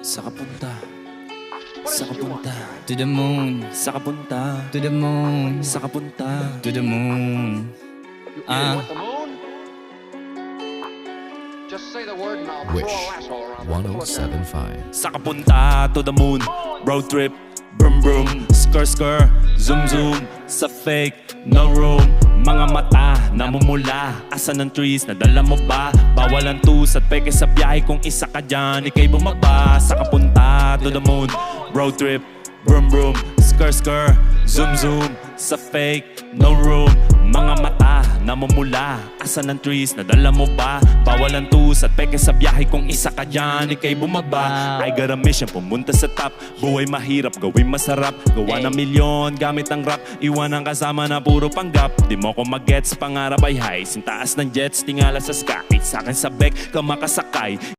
Saka punta, saka punta, To the moon, saka punta, to the moon, saka punta. to the moon. With the moon? Just say the word and I'll throw Wish a lasso around it. 1075. Saka punta to the moon, road trip, brum brum, skr skr, zoom zoom, sa fake, no room. Mga mata, namumula, asa ng trees, nadala mo ba? Bawal ang tusat, peke sa biyahe kung isa ka dyan, ikay bumaba. Saka punta to the moon, road trip, brum brum, skr skr, zoom zoom, sa fake, no room. Mga mata, namumula, asa ng trees, nadala mo ba? Bawal ang tusat, peke sa biyahe kung isa ka dyan, ikay bumaba. I got a mission, pumunta sa top. Buhay mahirap, gawin masarap. Gawa ng milyon, gamit ang rap. Iwan ang kasama na puro panggap. Di mo ko mag-gets, pangarap ay high. Sintaas ng jets, tingala sa sky. Sa'kin sa bek, ka makasakay.